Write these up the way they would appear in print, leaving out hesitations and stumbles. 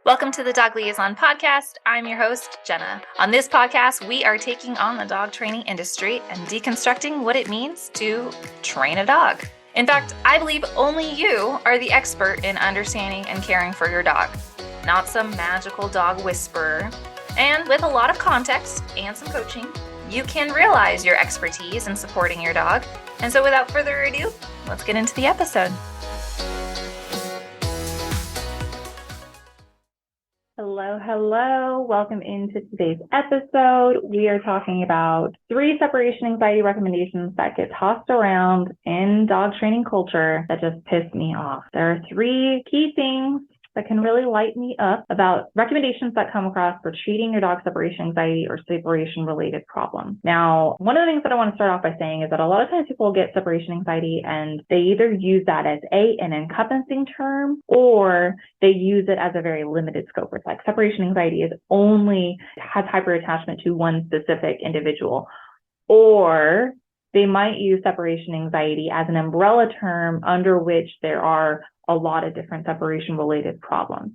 Welcome to the Dog Liaison Podcast. I'm your host, Jenna. On this podcast, we are taking on the dog training industry and deconstructing what it means to train a dog. In fact, I believe only you are the expert in understanding and caring for your dog, not some magical dog whisperer. And with a lot of context and some coaching, you can realize your expertise in supporting your dog. And so without further ado, let's get into the episode. Hello. Welcome into today's episode. We are talking about 3 separation anxiety recommendations that get tossed around in dog training culture that just piss me off. There are 3 key things that can really light me up about recommendations that come across for treating your dog's separation anxiety or separation-related problems. Now, one of the things that I want to start off by saying is that a lot of times people get separation anxiety and they either use that as an encompassing term, or they use it as a very limited scope. It's like separation anxiety has hyperattachment to one specific individual, or they might use separation anxiety as an umbrella term under which there are a lot of different separation-related problems.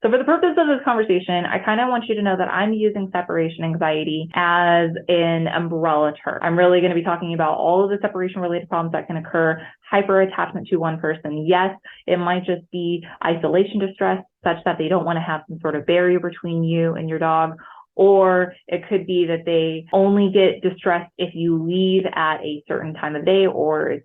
So for the purpose of this conversation, I kind of want you to know that I'm using separation anxiety as an umbrella term. I'm really going to be talking about all of the separation-related problems that can occur, hyper-attachment to one person. Yes, it might just be isolation distress, such that they don't want to have some sort of barrier between you and your dog. Or it could be that they only get distressed if you leave at a certain time of day, or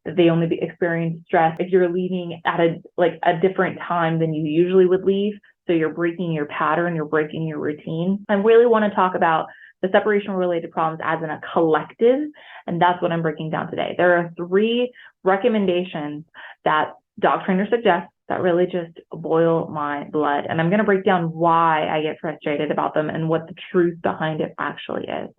they only experience stress if you're leaving at a different time than you usually would leave. So you're breaking your pattern, you're breaking your routine. I really want to talk about the separation-related problems as in a collective, and that's what I'm breaking down today. There are 3 recommendations that dog trainers suggest that really just boil my blood. And I'm going to break down why I get frustrated about them and what the truth behind it actually is.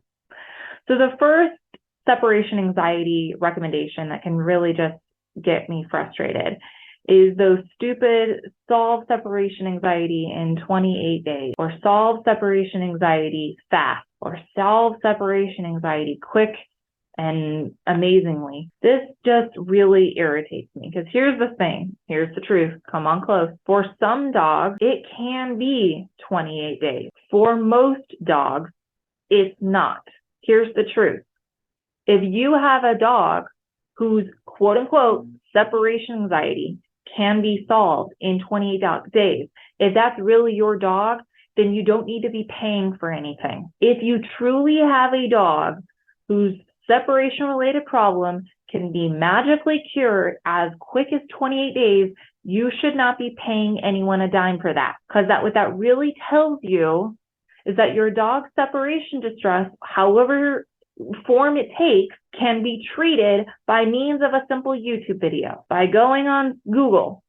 So the first separation anxiety recommendation that can really just get me frustrated is those stupid solve separation anxiety in 28 days, or solve separation anxiety fast, or solve separation anxiety quick and amazingly. This just really irritates me, because here's the thing. Here's the truth. Come on close. For some dogs, it can be 28 days. For most dogs, it's not. Here's the truth. If you have a dog whose quote unquote separation anxiety can be solved in 28 days, if that's really your dog, then you don't need to be paying for anything. If you truly have a dog whose separation-related problem can be magically cured as quick as 28 days, you should not be paying anyone a dime for that. Because what that really tells you is that your dog's separation distress, however form it takes, can be treated by means of a simple YouTube video, by going on Google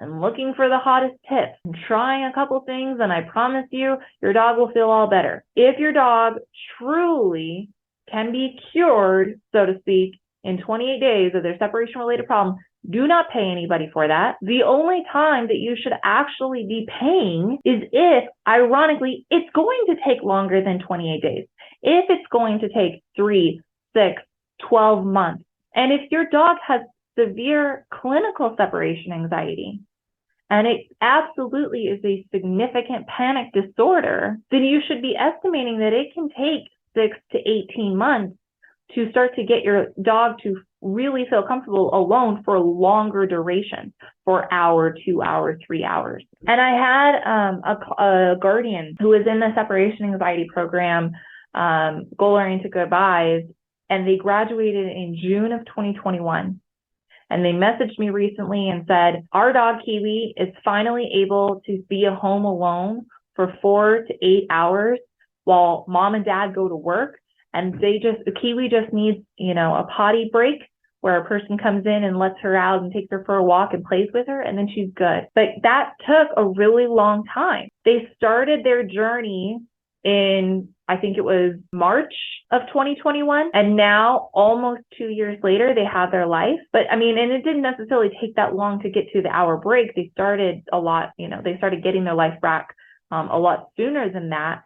and looking for the hottest tips and trying a couple things, and I promise you, your dog will feel all better. If your dog truly can be cured, so to speak, in 28 days of their separation-related problem, do not pay anybody for that. The only time that you should actually be paying is if, ironically, it's going to take longer than 28 days. If it's going to take 3, 6, 12 months, and if your dog has severe clinical separation anxiety, and it absolutely is a significant panic disorder, then you should be estimating that it can take 6 to 18 months to start to get your dog to really feel comfortable alone for longer durations, for an hour, 2 hours, 3 hours. And I had a guardian who was in the separation anxiety program, Goal-Oriented Goodbyes, and they graduated in June of 2021. And they messaged me recently and said, our dog Kiwi is finally able to be at home alone for 4 to 8 hours while mom and dad go to work. And Kiwi just needs, a potty break where a person comes in and lets her out and takes her for a walk and plays with her, and then she's good. But that took a really long time. They started their journey in, I think it was March of 2021. And now, almost 2 years later, they have their life. But and it didn't necessarily take that long to get to the hour break. They started they started getting their life back a lot sooner than that.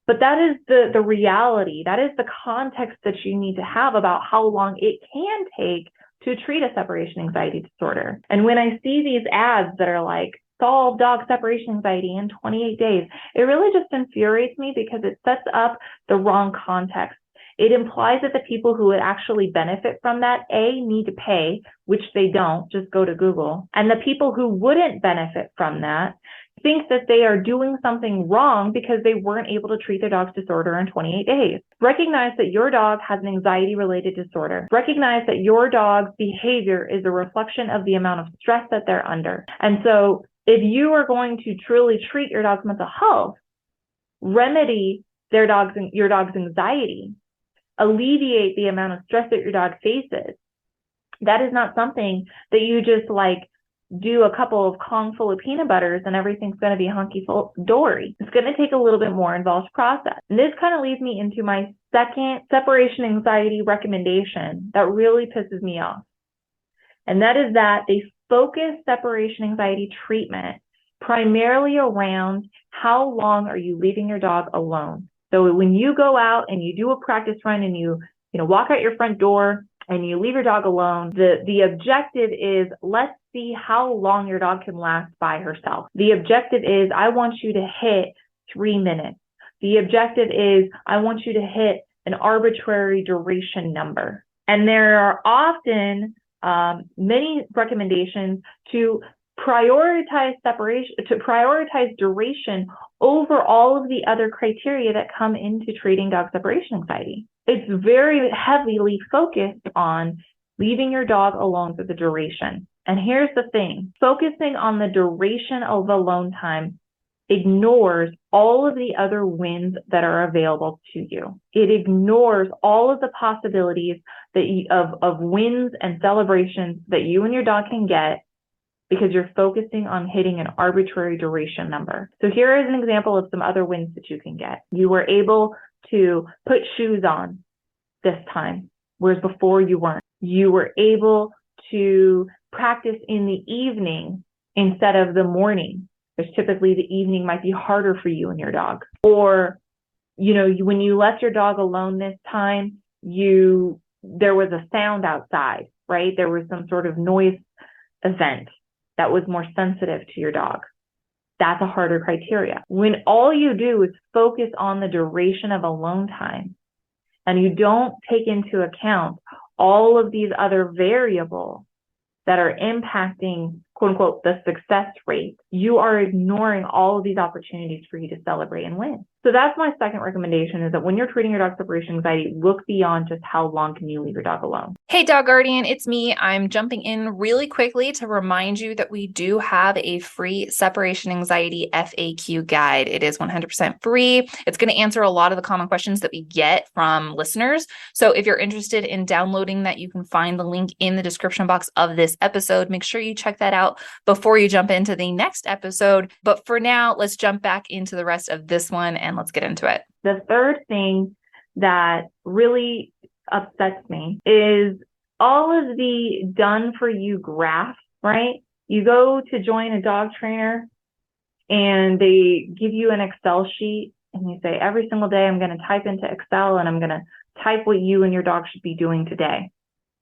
But that is the reality. That is the context that you need to have about how long it can take to treat a separation anxiety disorder. And when I see these ads that are like, solve dog separation anxiety in 28 days. It really just infuriates me because it sets up the wrong context. It implies that the people who would actually benefit from that, A, need to pay, which they don't, just go to Google. And the people who wouldn't benefit from that think that they are doing something wrong because they weren't able to treat their dog's disorder in 28 days. Recognize that your dog has an anxiety-related disorder. Recognize that your dog's behavior is a reflection of the amount of stress that they're under. And so if you are going to truly treat your dog's mental health, remedy your dog's anxiety, alleviate the amount of stress that your dog faces, that is not something that you just do a couple of Kong full of peanut butters and everything's going to be hunky-dory. It's going to take a little bit more involved process. And this kind of leads me into my second separation anxiety recommendation that really pisses me off. And that is that they focus separation anxiety treatment primarily around how long are you leaving your dog alone. So when you go out and you do a practice run and you walk out your front door and you leave your dog alone, the objective is, let's see how long your dog can last by herself. The objective is, I want you to hit 3 minutes. The objective is, I want you to hit an arbitrary duration number. And there are often many recommendations to prioritize separation, to prioritize duration over all of the other criteria that come into treating dog separation anxiety. It's very heavily focused on leaving your dog alone for the duration. And here's the thing, focusing on the duration of alone time ignores all of the other wins that are available to you. It ignores all of the possibilities of wins and celebrations that you and your dog can get because you're focusing on hitting an arbitrary duration number. So here is an example of some other wins that you can get. You were able to put shoes on this time, whereas before you weren't. You were able to practice in the evening instead of the morning, which typically the evening might be harder for you and your dog. Or, when you left your dog alone this time, there was a sound outside, right? There was some sort of noise event that was more sensitive to your dog. That's a harder criteria. When all you do is focus on the duration of alone time and you don't take into account all of these other variables that are impacting, quote unquote, the success rate, you are ignoring all of these opportunities for you to celebrate and win. So that's my second recommendation, is that when you're treating your dog separation anxiety, look beyond just how long can you leave your dog alone. Hey, Dog Guardian, it's me. I'm jumping in really quickly to remind you that we do have a free separation anxiety FAQ guide. It is 100% free. It's going to answer a lot of the common questions that we get from listeners. So if you're interested in downloading that, you can find the link in the description box of this episode. Make sure you check that out before you jump into the next episode. But for now, let's jump back into the rest of this one and let's get into it. The third thing that really upsets me is all of the done for you graphs, right? You go to join a dog trainer and they give you an Excel sheet and you say, every single day I'm going to type into Excel and I'm going to type what you and your dog should be doing today.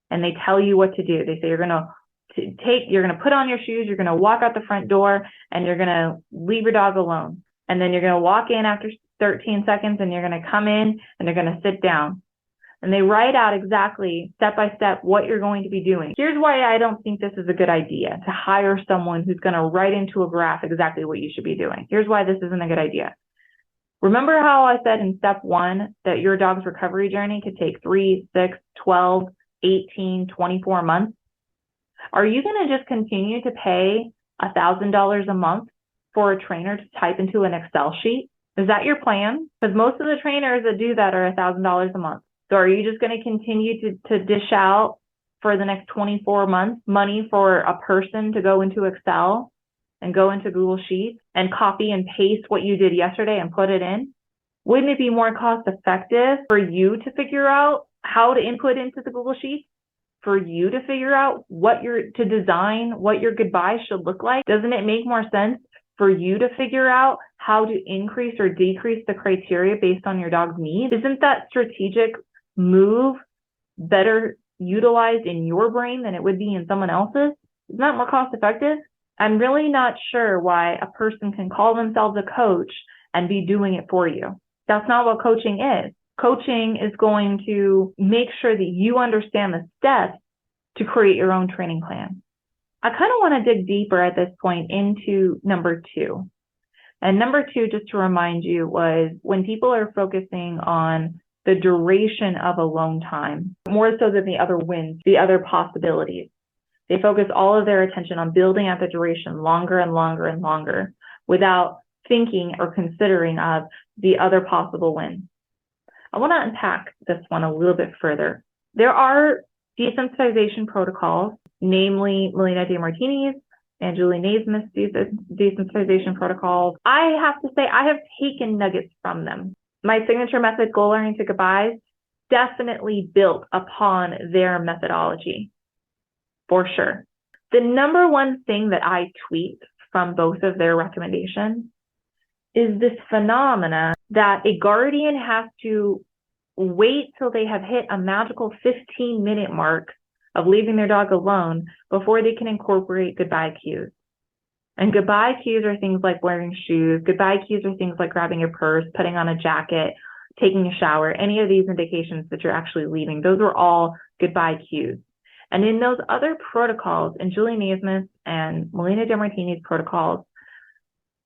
And they tell you what to do. They say you're going to put on your shoes, you're going to walk out the front door and you're going to leave your dog alone. And then you're going to walk in after 13 seconds and you're going to come in and they're going to sit down. And they write out exactly step by step what you're going to be doing. Here's why I don't think this is a good idea, to hire someone who's going to write into a graph exactly what you should be doing. Here's why this isn't a good idea. Remember how I said in step 1 that your dog's recovery journey could take 3, 6, 12, 18, 24 months? Are you going to just continue to pay $1,000 a month for a trainer to type into an Excel sheet? Is that your plan? Because most of the trainers that do that are $1,000 a month. So are you just going to continue to dish out for the next 24 months money for a person to go into Excel and go into Google Sheets and copy and paste what you did yesterday and put it in? Wouldn't it be more cost effective for you to figure out how to input into the Google Sheets? For you to figure out to design what your goodbye should look like? Doesn't it make more sense for you to figure out how to increase or decrease the criteria based on your dog's needs? Isn't that strategic move better utilized in your brain than it would be in someone else's? Isn't that more cost effective? I'm really not sure why a person can call themselves a coach and be doing it for you. That's not what coaching is. Coaching is going to make sure that you understand the steps to create your own training plan. I kind of want to dig deeper at this point into number 2. And number 2, just to remind you, was when people are focusing on the duration of alone time, more so than the other wins, the other possibilities. They focus all of their attention on building out the duration longer and longer and longer without thinking or considering of the other possible wins. I want to unpack this one a little bit further. There are desensitization protocols, namely Melina DeMartini's and Julie Naismith's desensitization protocols. I have to say, I have taken nuggets from them. My signature method, goal-oriented goodbyes, definitely built upon their methodology, for sure. The number one thing that I tweet from both of their recommendations is this phenomena that a guardian has to wait till they have hit a magical 15-minute mark of leaving their dog alone before they can incorporate goodbye cues. And goodbye cues are things like wearing shoes. Goodbye cues are things like grabbing your purse, putting on a jacket, taking a shower, any of these indications that you're actually leaving. Those are all goodbye cues. And in those other protocols, in Julie Naismith and Melina DeMartini's protocols,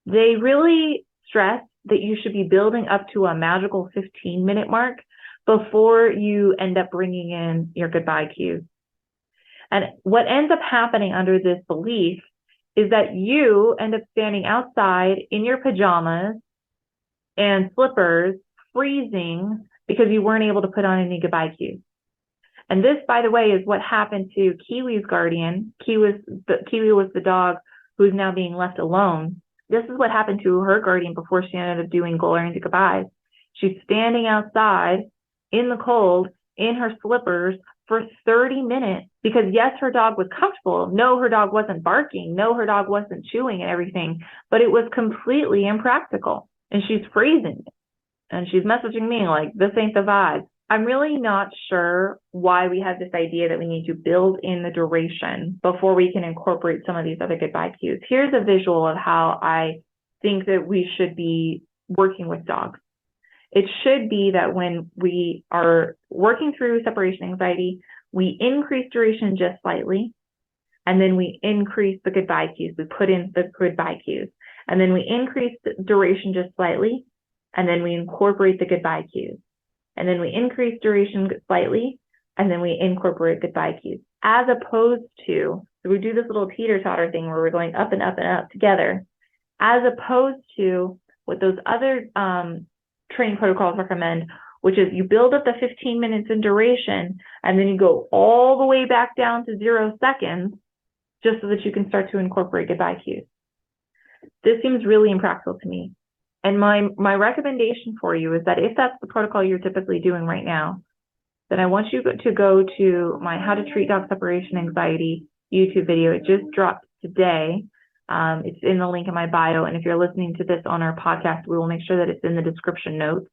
they really stress that you should be building up to a magical 15-minute mark before you end up bringing in your goodbye cues. And what ends up happening under this belief is that you end up standing outside in your pajamas and slippers, freezing because you weren't able to put on any goodbye cues. And this, by the way, is what happened to Kiwi's guardian. Kiwi was the dog who's now being left alone. This is what happened to her guardian before she ended up doing goal-oriented goodbyes. She's standing outside in the cold in her slippers for 30 minutes because, yes, her dog was comfortable. No, her dog wasn't barking. No, her dog wasn't chewing and everything, but it was completely impractical. And she's freezing. And she's messaging me like, this ain't the vibe. I'm really not sure why we have this idea that we need to build in the duration before we can incorporate some of these other goodbye cues. Here's a visual of how I think that we should be working with dogs. It should be that when we are working through separation anxiety, we increase duration just slightly, and then we increase the goodbye cues. We put in the goodbye cues, and then we increase the duration just slightly, and then we incorporate the goodbye cues. And then we increase duration slightly, and then we incorporate goodbye cues. As opposed to, so we do this little teeter-totter thing where we're going up and up and up together, as opposed to what those other training protocols recommend, which is you build up the 15 minutes in duration, and then you go all the way back down to 0 seconds, just so that you can start to incorporate goodbye cues. This seems really impractical to me. And my recommendation for you is that if that's the protocol you're typically doing right now, then I want you to go to my How to Treat Dog Separation Anxiety YouTube video. It just dropped today. It's in the link in my bio. And if you're listening to this on our podcast, we will make sure that it's in the description notes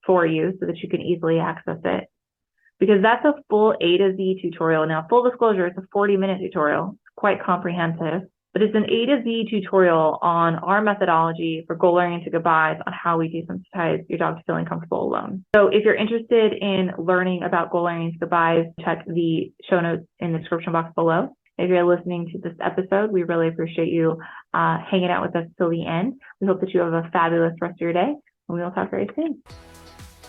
for you so that you can easily access it. Because that's a full A to Z tutorial. Now, full disclosure, it's a 40-minute tutorial. It's quite comprehensive. But it's an A to Z tutorial on our methodology for goal-oriented goodbyes on how we desensitize your dog to feeling comfortable alone. So if you're interested in learning about goal-oriented goodbyes, check the show notes in the description box below. If you're listening to this episode, we really appreciate you hanging out with us till the end. We hope that you have a fabulous rest of your day, and we will talk very soon.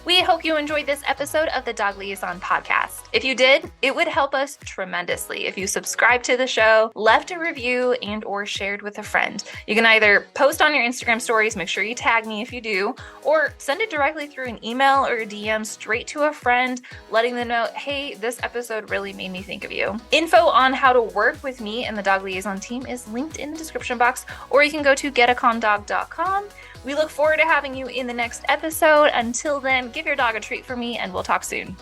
We hope you enjoyed this episode of the Dog Liaison podcast. If you did, it would help us tremendously if you subscribed to the show, left a review, and or shared with a friend. You can either post on your Instagram stories, make sure you tag me if you do, or send it directly through an email or a DM straight to a friend, letting them know, hey, this episode really made me think of you. Info on how to work with me and the Dog Liaison team is linked in the description box, or you can go to getacalmdog.com. We look forward to having you in the next episode. Until then, give your dog a treat for me, and we'll talk soon.